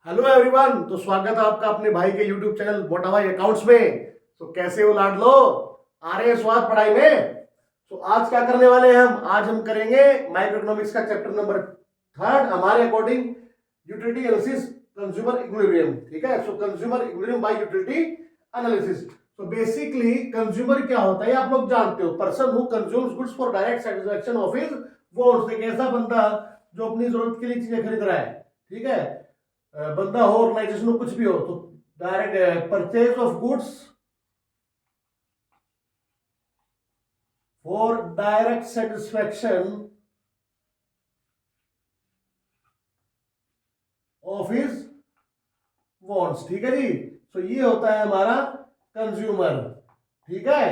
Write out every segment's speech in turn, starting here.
Hello everyone. तो स्वागत है आपका अपने भाई के यूट्यूब चैनल मोटा भाई अकाउंट्स में। तो कैसे हो लाडलो, आ रहे हैं स्वाद पढ़ाई में। तो आज क्या करने वाले हैं आज हम करेंगे माइक्रो इकोनॉमिक्स का चैप्टर नंबर 3 हमारे according utility analysis consumer equilibrium. ठीक है, सो consumer equilibrium bye utility analysis. तो बेसिकली कंज्यूमर क्या होता है आप लोग जानते हो, person who consumes goods for direct satisfaction of his wants. एक ऐसा बंदा जो अपनी जरूरत के लिए चीजें खरीद रहा है। ठीक है, बंदा हो, ऑर्गेनाइजेशन हो, कुछ भी हो, तो direct purchase of goods for direct satisfaction of his wants. ठीक है जी, तो ये होता है हमारा कंज्यूमर। ठीक है,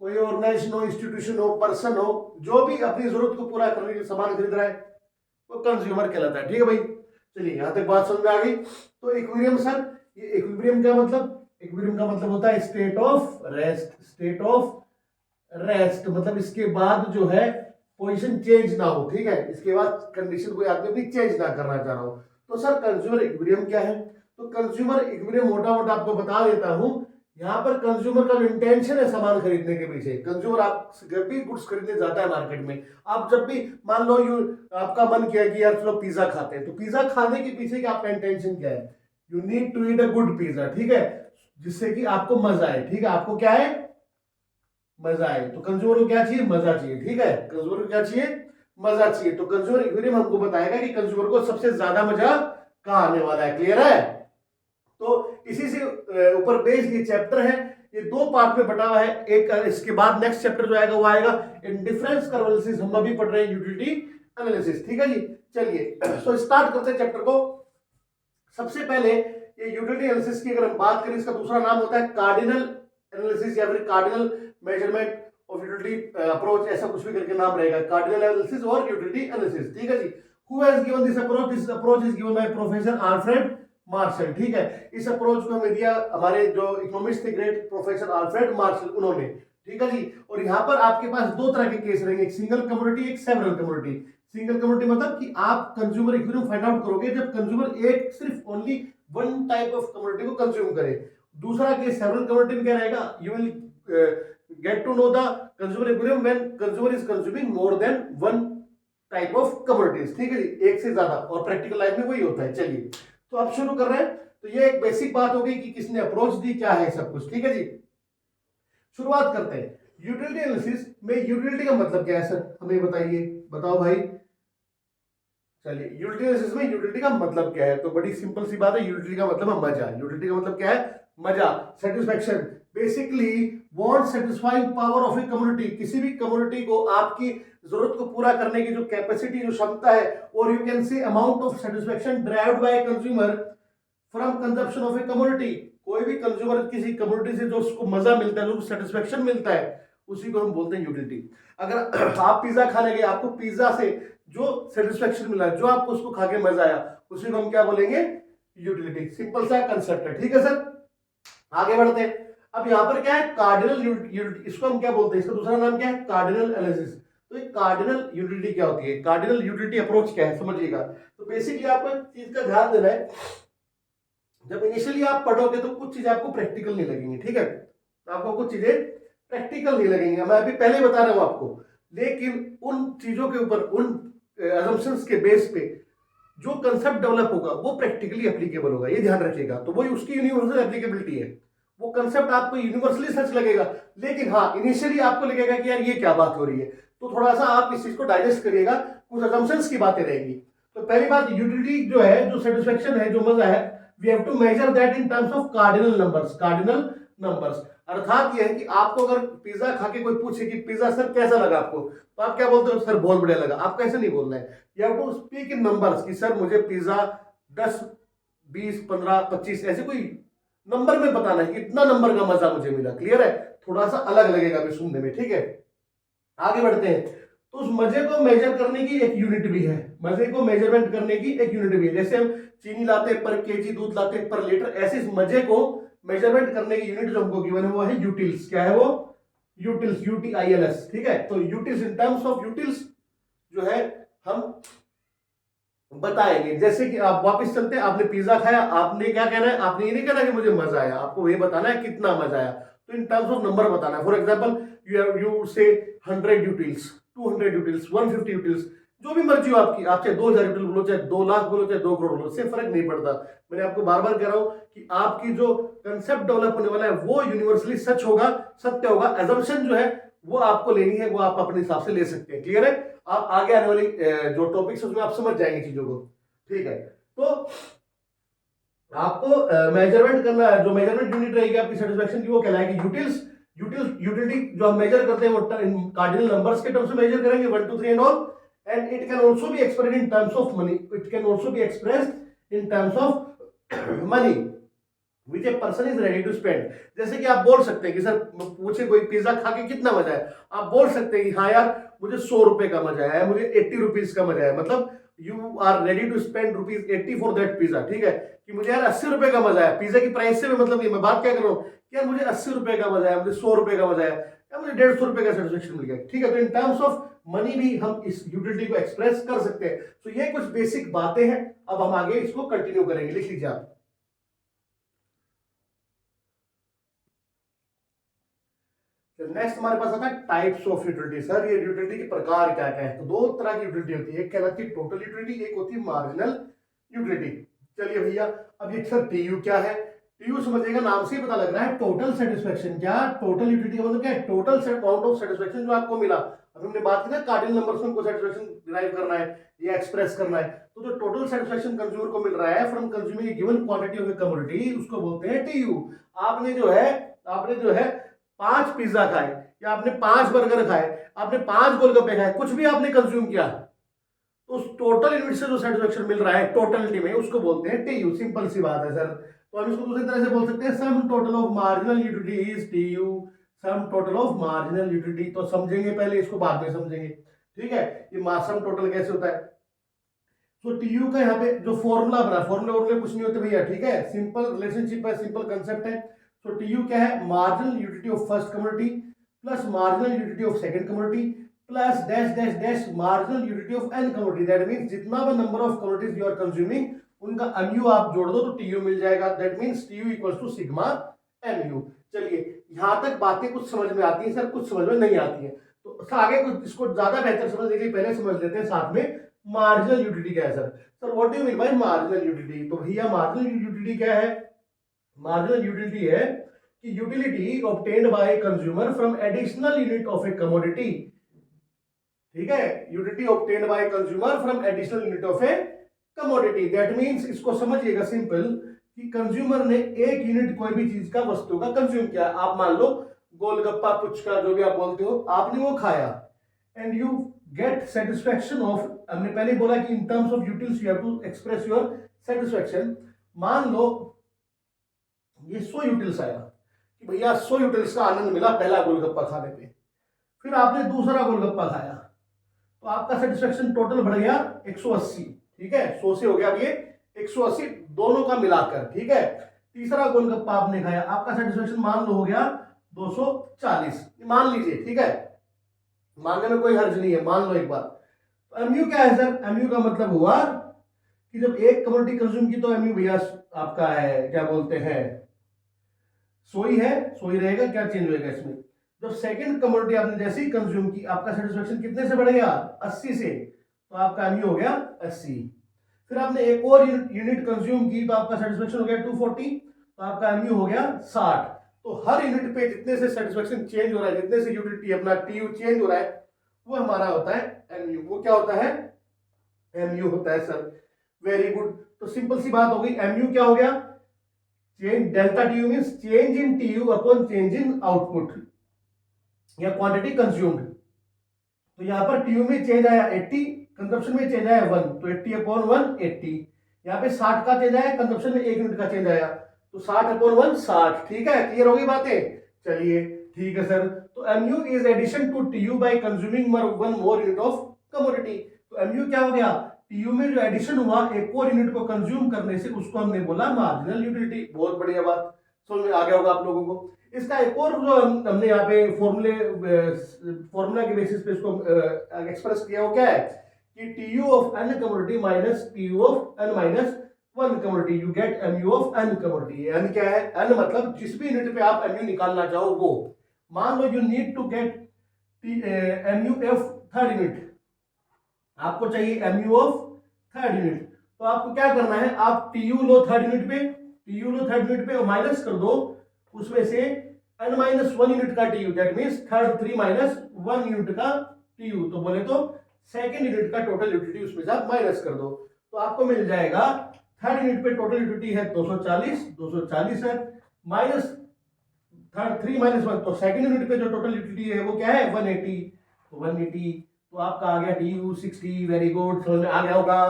कोई ऑर्गेनाइजेशन हो, इंस्टीट्यूशन हो, पर्सन हो, जो भी अपनी जरूरत को पूरा करने के लिए सामान खरीद रहा है वो कंज्यूमर कहलाता है। ठीक है भाई, चलिए यहां तक बात समझ में आ गई। तो इक्विलिब्रियम सर, ये इक्विलिब्रियम क्या मतलब, इक्विलिब्रियम का मतलब होता है state of rest. State of rest मतलब इसके बाद जो है पोजीशन चेंज ना हो। ठीक है, इसके बाद कंडीशन कोई आदमी भी चेंज ना करना चाह रहा हो। तो सर कंज्यूमर इक्विलिब्रियम क्या है? तो कंज्यूमर इक्विलिब्रियम मोटा मोटा आपको बता देता हूं। यहाँ पर कंज्यूमर का जो इंटेंशन है सामान खरीदने के पीछे, कंज्यूमर आप जब भी गुड्स खरीदने जाता है मार्केट में, आप जब भी मान लो आपका मन किया कि यार चलो पिज्जा खाते हैं, तो पिज्जा खाने के पीछे का आपका इंटेंशन क्या है? You need to eat a good pizza. ठीक है, जिससे कि आपको मजा आए। ठीक है, आपको क्या है? मजा आए। तो कंज्यूमर को क्या चाहिए? मजा चाहिए। ठीक है, कंज्यूमर को क्या चाहिए? मजा चाहिए। तो कंज्यूमर इक्विलिब्रियम हमको बताएगा कि कंज्यूमर को सबसे ज्यादा मजा कहाँ आने वाला है। क्लियर है? तो इसी से ऊपर बेस्ड ये चैप्टर है। ये दो पार्ट में बटा हुआ है। एक इसके बाद नेक्स्ट चैप्टर जो आएगा वो आएगा इंडिफरेंस कर्व एनालिसिस। हम अभी पढ़ रहे हैं यूटिलिटी एनालिसिस। ठीक है जी, चलिए सो स्टार्ट करते हैं चैप्टर को। सबसे पहले ये यूटिलिटी एनालिसिस की अगर हम बात करें, इसका दूसरा नाम होता है कार्डिनल एनालिसिस या फिर cardinal measurement of utility approach, ऐसा कुछ भी करके नाम रहेगा, कार्डिनल एनालिसिस और यूटिलिटी एनालिसिस। ठीक है जी, who has given this approach? This approach is given by professor Alfred Marshall. ठीक है, इस अप्रोच को हमें दिया हमारे जो इकोनॉमिस्ट थे ग्रेट प्रोफेसर आल्फ्रेड मार्शल, उन्होंने। ठीक है जी, और यहाँ पर आपके पास दो तरह के केस रहेंगे, एक सिंगल कमोडिटी, एक सेवरल कमोडिटी। सिंगल कमोडिटी मतलब कि आप कंज्यूमर इक्विलिब्रियम फाइंड आउट करोगे जब कंज्यूमर एक सिर्फ only one type of commodity को कंज्यूम करे। दूसरा केस सेवरल कमोडिटी में क्या रहेगा? You will get to know the consumer equilibrium when consumer is consuming more than one type of commodities. ठीक है जी, एक से ज्यादा, और प्रैक्टिकल लाइफ में वही होता है। चलिए तो अब शुरू कर रहे हैं। तो ये एक बेसिक बात हो गई कि किसने अप्रोच दी, क्या है सब कुछ। ठीक है जी, शुरुआत करते हैं। यूटिलिटी एनालिसिस में यूटिलिटी का मतलब क्या है सर, हमें बताइए, बताओ भाई। चलिए, यूटिलिटी एनालिसिस में यूटिलिटी का मतलब क्या है? तो बड़ी सिंपल सी बात है, यूटिलिटी का मतलब है मजा। यूटिलिटी का मतलब क्या है? मजा, satisfaction. Basically want satisfying power of a community, किसी भी कम्युनिटी को आपकी जरूरत को पूरा करने की जो कैपेसिटी, जो क्षमता है, और you can say amount of satisfaction derived by consumer from consumption of a community. कोई भी कंज्यूमर किसी कम्युनिटी से जो उसको मजा मिलता है, जो सेटिस्फैक्शन मिलता है, उसी को हम बोलते हैं यूटिलिटी। अगर आप पिज्जा खाने गए, आपको पिज्जा से जो सेटिस्फैक्शन मिला, जो आपको उसको खा के मजा आया, उसी को हम क्या बोलेंगे? यूटिलिटी। सिंपल सा कंसेप्ट है। ठीक है सर, आगे बढ़ते हैं। अब यहां पर क्या है? कार्डिनल यूटिलिटी, इसको हम क्या बोलते हैं? इसका दूसरा नाम क्या है? Cardinal analysis. तो ये कार्डिनल यूटिलिटी क्या होती है? कार्डिनल यूटिलिटी अप्रोच क्या है, समझिएगा। तो बेसिकली आपको एक चीज का ध्यान देना है, जब इनिशियली आप पढ़ोगे तो कुछ चीजें आपको प्रैक्टिकल नहीं लगेंगी। ठीक है, तो आपको कुछ चीजें प्रैक्टिकल नहीं लगेंगी, मैं अभी पहले बता रहा हूं आपको। लेकिन उन चीजों के ऊपर, उन असम्पशंस के बेस पे जो कंसेप्ट डेवलप होगा वो प्रैक्टिकली एप्लीकेबल होगा, ये ध्यान रखिएगा। तो वही उसकी यूनिवर्सल एप्लीकेबिलिटी है। वो कंसेप्ट आपको यूनिवर्सली सच लगेगा, लेकिन हाँ इनिशियली आपको लगेगा कि यार ये क्या बात हो रही है। तो थोड़ा सा आप इस चीज को डाइजेस्ट करिएगा, कुछ असम्पशंस की बातें रहेंगी। तो पहली बात, यूटिलिटी जो है, जो सेटिस्फेक्शन है, जो मजा है, we have to measure that in terms of cardinal numbers. Cardinal numbers अर्थात यह है कि आपको अगर पिज्जा खा के कोई पूछे कि पिज्जा सर कैसा लगा आपको, तो आप क्या बोलते हो? सर बहुत बढ़िया लगा। आपको ऐसे नहीं बोलना है, you have to speak in numbers कि सर मुझे पिज्जा 10, 20, 15, 25 ऐसे कोई नंबर में बताना है कि इतना नंबर का मजा मुझे मिला। क्लियर है? थोड़ा सा अलग लगेगा भी सुनने में। ठीक है, आगे बढ़ते हैं। तो उस मजे को मेजर करने की एक यूनिट भी है, मजे को मेजरमेंट करने की एक यूनिट भी है। जैसे हम चीनी लाते हैं पर केजी, दूध लाते हैं पर लीटर, ऐसे इस मजे को मेजरमेंट करने की यूनिट जो हमको गिवन है वो है यूटिल्स। क्या है वो? यूटिल्स, यूटीआईएलएस। ठीक है, तो utils, in terms of utils जो है हम बताएंगे। जैसे कि आप वापस चलते हैं, आपने पिज्जा खाया, आपने क्या कहना है, आपने ये नहीं कहना कि मुझे मजा आया, आपको ये बताना है कितना मजा आया। तो इन टर्म्स ऑफ नंबर बताना है। फॉर एग्जांपल यू से 100 यूटिल्स, 200 यूटिल्स, 150 यूटिल्स, जो भी मर्जी हो आपकी, आप चाहे 2000 यूटिल बोलो, चाहे 2 लाख बोलो, चाहे 2 करोड़ बोलो, इससे फर्क नहीं पड़ता। मैंने आपको बार बार कह रहा हूं कि आपकी जो कंसेप्ट डेवलप होने वाला है वो यूनिवर्सली सच होगा, सत्य होगा। एजम्पशन जो है वो आपको लेनी है, वो आप अपने हिसाब से ले सकते हैं। क्लियर है? आप आगे आने वाली जो टॉपिक्स है उसमें आप समझ जाएंगे चीजों को। ठीक है, तो आपको मेजरमेंट करना है। जो मेजरमेंट यूनिट रहेगी आपकी सेटिस्फेक्शन की वो कहलाएगी यूटिल्स। यूटिलिटी जो हम मेजर करते हैं वो कार्डिनल नंबर्स के टर्म्स में मेजर करेंगे, 1 2 3 and all. And it can also be expressed in terms of money, it can also be expressed in terms of money which a person is ready to spend. जैसे कि आप बोल सकते हैं कि सर पूछे कोई पिज्जा खा के कितना मजा है, आप बोल सकते हैं कि हाँ यार मुझे 100 रुपए का मजा आया, मुझे 80 रुपीज का मजा आया, मतलब you are ready to spend ₹80 for that pizza. ठीक है, कि मुझे यार 80 रुपए का मजा आया, पिज्जा की प्राइस से मतलब नहीं, मैं बात क्या कर रहा हूँ कि यार मुझे 80 रुपए का मजा आया, मुझे 100 रुपए का मजा आया, या मुझे 150 रुपए का सेटिस्फेक्शन मिल गया। ठीक है, तो इन टर्म्स ऑफ मनी भी हम इस यूटिलिटी को एक्सप्रेस कर सकते हैं। तो ये कुछ बेसिक बातें हैं, अब हम आगे इसको कंटिन्यू करेंगे। लिख लीजिए आप। नेक्स्ट हमारे पास आता है टाइप्स ऑफ यूटिलिटी। सर ये यूटिलिटी के प्रकार क्या क्या है? तो दो तरह की यूटिलिटी होती है, एक कहलाती है टोटल यूटिलिटी, एक होती है मार्जिनल यूटिलिटी। चलिए भैया, अब ये सर टीयू क्या है? टीयू समझिएगा, नाम से ही पता लग रहा है टोटल सेटिस्फेक्शन। क्या टोटल यूटिलिटी का मतलब क्या है? टोटल अमाउंट ऑफ सेटिस्फेक्शन जो आपको मिला। अभी हमने बात की ना कार्डिनल नंबर्स में सेटिस्फेक्शन डिराइव करना है या एक्सप्रेस करना है, तो जो टोटल सेटिस्फेक्शन कंज्यूमर को मिल रहा है from consuming A given quantity of A commodity, उसको बोलते हैं टीयू। आपने जो है 5 पिज्जा खाए, या आपने 5 बर्गर खाए, आपने 5 गोलगप्पे खाए, कुछ भी आपने कंज्यूम किया, तो उस टोटल यूनिट से जो सेटिस्फेक्शन मिल रहा है टोटलिटी में, उसको बोलते हैं टीयू। सिंपल सी बात है सर। तो हम इसको दूसरी तरह से बोल सकते हैं sum total of marginal utility is TU. Sum total of marginal utility, तो समझेंगे पहले इसको, बाद में समझेंगे। ठीक है, ये सम टोटल कैसे होता है? तो टीयू का यहाँ पे जो फॉर्मूला बना, फॉर्मूला कुछ नहीं होते भैया। ठीक है, सिंपल रिलेशनशिप है, सिंपल कंसेप्ट है। तो टीयू क्या है? Marginal utility of first commodity plus marginal utility of second commodity plus dash dash dash marginal utility of n commodity. That means जितना भी number of commodities you are consuming, उनका MU आप जोड़ दो तो टीयू मिल जाएगा। That means TU equals to sigma MU. चलिए, यहां तक बातें कुछ समझ में आती है सर, कुछ समझ में नहीं आती है। तो आगे कुछ इसको ज्यादा बेहतर समझने के लिए पहले समझ लेते हैं साथ में मार्जिनल यूटिलिटी क्या है। Sir what do you mean by marginal utility? तो भैया मार्जिनल यूटिलिटी क्या है? मार्जिनल यूटिलिटी है कि utility obtained by consumer from additional unit of A commodity. ठीक है, utility obtained by consumer from additional unit of A commodity. That means इसको समझिएगा सिंपल, कि कंज्यूमर ने एक यूनिट कोई भी चीज का, वस्तु का कंज्यूम किया। आप मान लो गोलगप्पा, पुचका, जो भी आप बोलते हो, आपने वो खाया, and you get satisfaction of, हमने पहले बोला कि in terms of utils you have to express your satisfaction. मान लो ये 100 यूटिल्स आया, कि भैया 100 यूटिल्स का आनंद मिला पहला गोलगप्पा खाने पे। फिर आपने दूसरा गोलगप्पा खाया, तो आपका सेटिस्फेक्शन टोटल बढ़ गया 180। ठीक है, 100 से हो गया अब ये 180 दोनों का मिलाकर। ठीक है, तीसरा गोलगप्पा आपने खाया, आपका सेटिस्फेक्शन मान लो हो गया 240, मान लीजिए। ठीक है, मानने में कोई हर्ज नहीं है, मान लो एक बार। तो एमयू क्या है सर? एमयू का मतलब हुआ कि जब एक कमोडिटी कंज्यूम की, तो एमयू भैया आपका है, क्या बोलते हैं, 100 ही है, 100 ही रहेगा, क्या चेंज होएगा इसमें? जब सेकंड कमोडिटी आपने जैसे ही कंज्यूम की, आपका सेटिस्फेक्शन कितने से बढ़ गया? 80 से, तो आपका एमयू हो गया 80। फिर आपने एक और यूनिट कंज्यूम की, तो आपका सेटिस्फेक्शन हो गया 240, तो आपका एमयू हो गया 60। तो हर यूनिट पे जितने से सेटिस्फेक्शन चेंज हो रहा है, जितने से यूटिलिटी अपना टीयू चेंज हो रहा है, वो हमारा होता है एमयू। वो क्या होता है? एमयू होता है सर। Very good. तो सिंपल सी बात हो गई, एमयू क्या हो गया? Change delta TU means change in TU upon change in output या क्वांटिटी कंज्यूम्ड। तो यहां पर टीयू में चेंज आया 80, कंजप्शन में चेंज आया 1, तो 80 अपॉन 1 80। यहाँ पे 60 का चेंज आया, कंजप्शन में 1 यूनिट का चेंज आया, तो 60 अपॉन 1 60। ठीक है, क्लियर हो गई बातें? चलिए ठीक है सर। तो MU is addition to TU by consuming one more unit of commodity. तो एमयू क्या हो गया? टीयू में जो एडिशन हुआ एक और यूनिट को कंज्यूम करने से, उसको हमने बोला मार्जिनल यूटिलिटी। बहुत बढ़िया बात, समझ में आ गया होगा आप लोगों को। इसका एक और जो हमने यहाँ पे फॉर्मूला के बेसिस पे इसको एक्सप्रेस किया, वो क्या है कि T U of n community minus T U of n minus one community, you get M U of n community. N क्या है? एन मतलब जिस भी यूनिट पे आप एम यू निकालना चाहो वो। मान लो you need to get M U of third unit, आपको चाहिए M U of third unit, तो आपको क्या करना है, आप टी यू लो थर्ड यूनिट पे, टी यू लो थर्ड यूनिट पे और माइनस कर दो उसमें से एन माइनस वन यूनिट का T U, that means third 3 minus one unit का टी यू, तो बोले तो सेकेंड यूनिट का टोटल यूटिलिटी उसमें से आप माइनस कर दो, तो आपको मिल जाएगा थर्ड यूनिट पे टोटल यूटिलिटी है 240 है, माइनस थर्ड 3 माइनस वन, तो सेकंड यूनिट पे जो टोटल यूटिलिटी है वो क्या है 180, तो 180 तो आपका आ गया टी यू 60। वेरी गुड, समझ में आ गया होगा।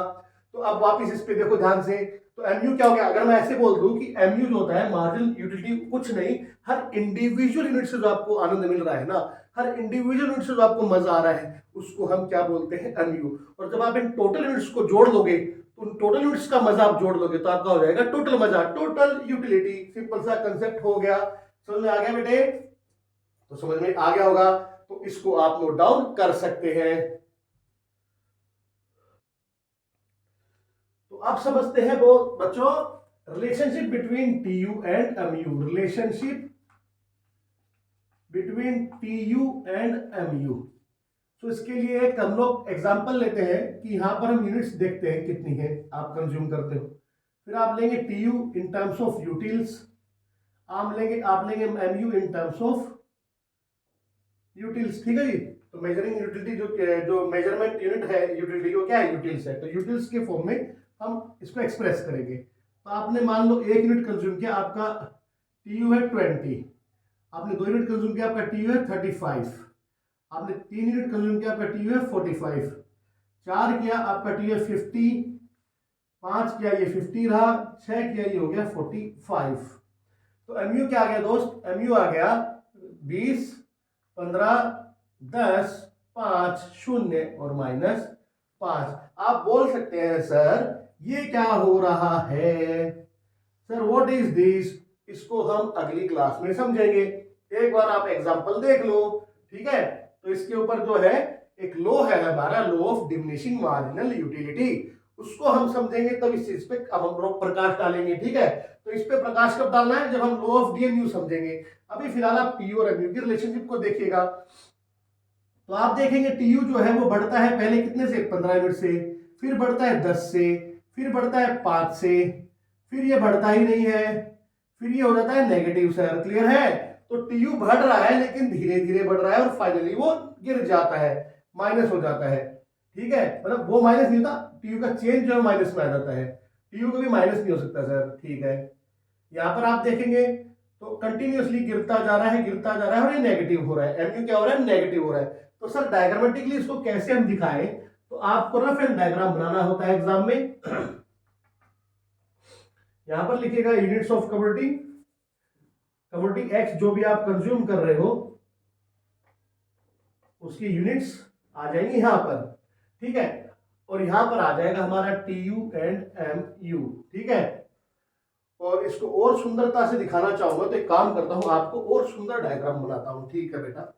तो अब वापस इस पे देखो ध्यान से, तो एमयू क्या हो गया, अगर मैं ऐसे बोल दूं कि एमयू जो होता है मार्जिनल यूटिलिटी कुछ नहीं, हर इंडिविजुअल यूनिट से जो आपको आनंद मिल रहा है ना, हर इंडिविजुअल यूनिट से जो आपको मजा आ रहा है उसको हम क्या बोलते हैं एमयू। और जब आप इन टोटल यूनिट्स को जोड़ लोगे तो उन टोटल यूनिट्स का मजा आप जोड़ लोगे तो आपका हो जाएगा टोटल मजा, टोटल यूटिलिटी। सिंपल सा कंसेप्ट हो गया, समझ में आ गया बेटे? तो समझ में आ गया होगा, तो इसको आप नोट डाउन कर सकते हैं। तो आप समझते हैं वो बच्चों, relationship between T U and M U, relationship between T U and M U. तो इसके लिए एक हम लोग एग्जांपल लेते हैं कि यहां पर हम यूनिट्स देखते हैं कितनी है आप कंज्यूम करते हो, फिर आप लेंगे T U in terms of utils, आप लेंगे M U in terms of utils, ठीक है जी। तो मेजरिंग यूटिलिटी जो मेजरमेंट यूनिट है यूटिलिटी वो क्या है, यूटिल्स है, तो यूटिल्स के फॉर्म में हम इसको एक्सप्रेस करेंगे। तो आपने मान लो एक यूनिट कंज्यूम किया, आपका टी यू है 20, आपने 2 यूनिट कंज्यूम किया, आपका टी यू है 35, आपने 3 यूनिट कंज्यूम किया, आपका टी यू है 45, 4 किया आपका टी यू है 50, 5 किया ये 50 रहा, 6 किया ये हो गया 45। तो एम यू क्या आ गया दोस्त, एम यू आ गया 20, 15, 10, 5, 0 और -5। आप बोल सकते हैं सर ये क्या हो रहा है, सर व्हाट इज दिस, इसको हम अगली क्लास में समझेंगे। एक बार आप एग्जांपल देख लो, ठीक है। तो इसके ऊपर जो है एक लॉ है हमारा, law of diminishing marginal utility, उसको हम समझेंगे तब इस चीज पे अब हम लोग प्रकाश डालेंगे, ठीक है। तो इस पे प्रकाश कब डालना है, जब हम लॉ ऑफ डीएमयू समझेंगे। अभी फिलहाल आप टी यू और एमयू की रिलेशनशिप को देखिएगा, तो आप देखेंगे टी यू जो है वो बढ़ता है पहले कितने से, 15 यूनिट से, फिर बढ़ता है 10 से, फिर बढ़ता है 5 से, फिर ये बढ़ता ही नहीं है, फिर ये हो जाता है नेगेटिव सर, क्लियर है। तो टी यू बढ़ रहा है लेकिन धीरे धीरे बढ़ रहा है और फाइनली वो गिर जाता है, माइनस हो जाता है, ठीक है। मतलब वो माइनस नहीं था, टी यू का चेंज जो है माइनस में आ जाता है, टी यू कभी माइनस नहीं हो सकता सर, ठीक है। यहाँ पर आप देखेंगे तो कंटिन्यूअसली गिरता जा रहा है, गिरता जा रहा है और ये नेगेटिव हो रहा है, एमयू क्या हो रहा है, नेगेटिव हो रहा है। तो सर डायग्रामेटिकली इसको कैसे हम दिखाएं, तो आपको रफ एंड डायग्राम बनाना होता है एग्जाम में। यहां पर लिखिएगा units of community, community x जो भी आप कंज्यूम कर रहे हो उसकी यूनिट्स आ जाएंगी यहां पर, ठीक है। और यहां पर आ जाएगा हमारा T U and M U, ठीक है। और इसको और सुंदरता से दिखाना चाहूंगा तो एक काम करता हूं, आपको और सुंदर डायग्राम बनाता हूं, ठीक है बेटा।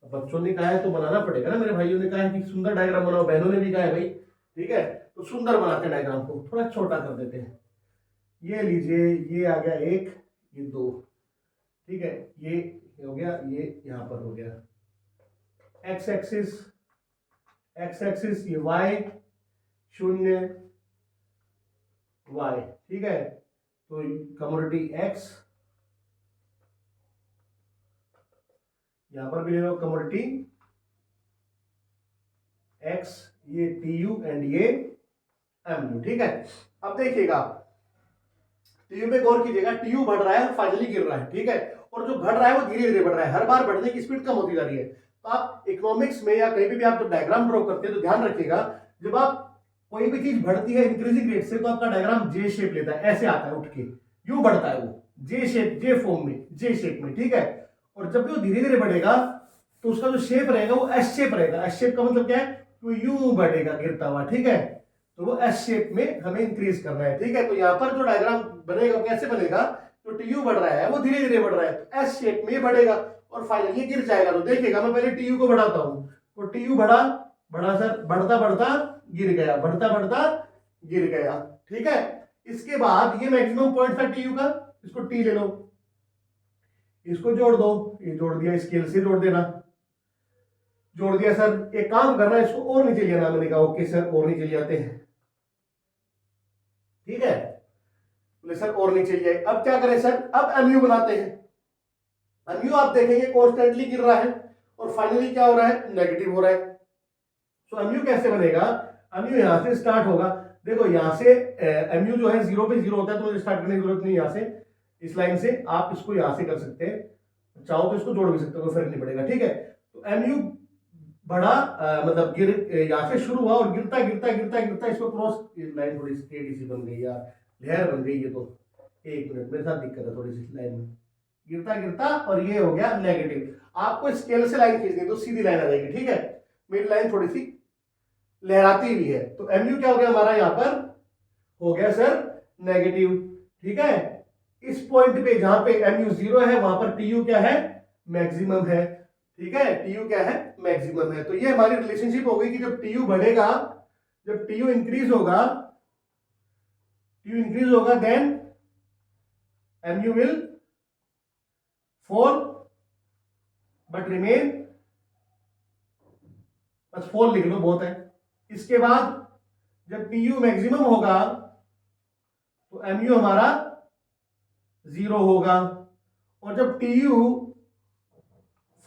बच्चों ने कहा है तो बनाना पड़ेगा ना, मेरे भाइयों ने कहा है कि सुंदर डायग्राम बनाओ, बहनों ने भी कहा है भाई, ठीक है। तो सुंदर बनाते हैं डायग्राम को, थोड़ा छोटा कर देते हैं। ये लीजिए, ये आ गया 1, ये 2, ठीक है, ये हो गया, ये यहां पर हो गया एक्स एक्सिस, ये y 0 y, ठीक है। तो कम्युनिटी x, यहां पर भी ले लो कम्युनिटी x, ये टी यू एंड ये एम यू, ठीक है। अब देखिएगा टी यू पे गौर कीजिएगा, टी यू बढ़ रहा है और फाइनली गिर रहा है, ठीक है। और जो बढ़ रहा है वो धीरे धीरे बढ़ रहा है, हर बार बढ़ने की स्पीड कम होती जा रही है। तो आप इकोनॉमिक्स में या कहीं भी आप जब डायग्राम ड्रॉ करते हैं तो ध्यान रखिएगा, जब आप कोई भी चीज बढ़ती है इंक्रीजिंग रेट से तो आपका डायग्राम जे शेप लेता है, ऐसे आता है उठ के, यूं बढ़ता है वो जे शेप, जे फॉर्म में, जे शेप में, ठीक है। और जब भी वो धीरे धीरे बढ़ेगा तो उसका जो शेप रहेगा वो एस शेप रहेगा। एस शेप का मतलब क्या है, वो यूं बढ़ेगा गिरता हुआ, ठीक है। तो वो एस शेप में हमें इंक्रीज करना है, ठीक है। तो यहाँ पर जो डायग्राम बनेगा कैसे बनेगा, तो टी यू बढ़ रहा है वो धीरे धीरे बढ़ रहा है, तो एस शेप में बढ़ेगा और फाइनली ये गिर जाएगा। तो देखिएगा मैं पहले टी यू को बढ़ाता हूं, तो टी यू बढ़ा सर, बढ़ता बढ़ता गिर गया, बढ़ता बढ़ता गिर गया। ठीक है, इसके बाद ये मैक्सिमम पॉइंट था टीयू का, इसको टी ले लो, इसको जोड़ दो, ये जोड़ दिया, स्केल से जोड़ देना, जोड़ दिया। सर एक काम करना है, इसको और नीचे ले आना। मैंने कहा ओके सर, और नीचे ले आते हैं। ठीक है, बोले सर और नीचे ले आए। अब क्या करें सर, अब एमयू बनाते हैं। एमयू आप देखेंगे कॉन्स्टेंटली गिर रहा है और फाइनली क्या हो रहा है, नेगेटिव हो रहा है। तो एमयू कैसे बनेगा, एमयू यहां से स्टार्ट होगा। देखो यहां से एमयू जो है 0 पे 0 होता है, तो मुझे स्टार्ट करने की जरूरत नहीं। यहां से इस लाइन से आप इसको यहां से कर सकते हैं, चाहो तो इसको जोड़ भी सकते हो, कोई फर्क नहीं पड़ेगा। ठीक है, तो एमयू बढ़ा, मतलब गिर, यहां से शुरू हुआ और गिरता गिरता गिरता गिरता इसको क्रॉस, लाइन थोड़ी सी बन गई यार, लहर बन गई ये तो। एक मिनट, मेरे साथ दिक्कत है थोड़ी सी लाइन में, गिरता गिरता और ये हो गया नेगेटिव। आपको स्केल से लाइन खींचनी है तो सीधी लाइन आ जाएगी। ठीक है, मेरी लाइन थोड़ी सी लहराती हुई है, तो एमयू क्या हो गया हमारा, यहां पर हो गया सर नेगेटिव। ठीक है, इस पॉइंट पे जहां पे एमयू 0 है वहां पर टीयू क्या है, मैक्सिमम है। ठीक है, टीयू क्या है, मैक्सिमम है। तो ये हमारी रिलेशनशिप हो गई कि जब टीयू बढ़ेगा, जब टीयू इंक्रीज होगा then MU will fall but remain, बस फॉल लिख लो बहुत है। इसके बाद जब टीयू मैक्सिमम होगा तो एमयू हमारा 0 होगा, और जब टीयू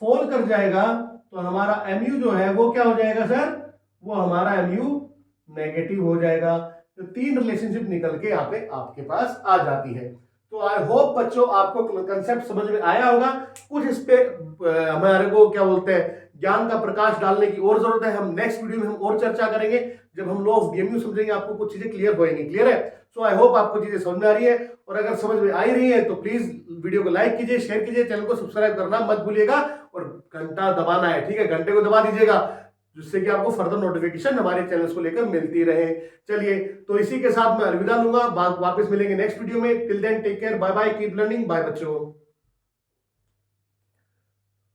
फॉल कर जाएगा तो हमारा एमयू जो है वो क्या हो जाएगा सर, वो हमारा एमयू नेगेटिव हो जाएगा। तो 3 रिलेशनशिप निकल के यहाँ पे आपके पास आ जाती है। तो आई होप बच्चों आपको कंसेप्ट समझ में आया होगा। कुछ इस पे हमारे को क्या बोलते हैं, ज्ञान का प्रकाश डालने की और जरूरत है। हम नेक्स्ट वीडियो में हम और चर्चा करेंगे, जब हम लॉ ऑफ बीएमयू समझेंगे आपको कुछ चीजें क्लियर होएंगी। क्लियर है, सो आई होप आपको चीजें समझ में आ रही है, और अगर समझ में आ ही रही है तो प्लीज वीडियो को लाइक कीजिए, शेयर कीजिए, चैनल को सब्सक्राइब करना मत भूलिएगा, और घंटा दबाना है। ठीक है, घंटे को दबा दीजिएगा, जिससे कि आपको फर्दर नोटिफिकेशन हमारे चैनल्स को लेकर मिलती रहे। चलिए, तो इसी के साथ मैं अलविदा लूंगा, वापस मिलेंगे नेक्स्ट वीडियो में। Till then take care, bye bye, keep learning, bye बच्चों।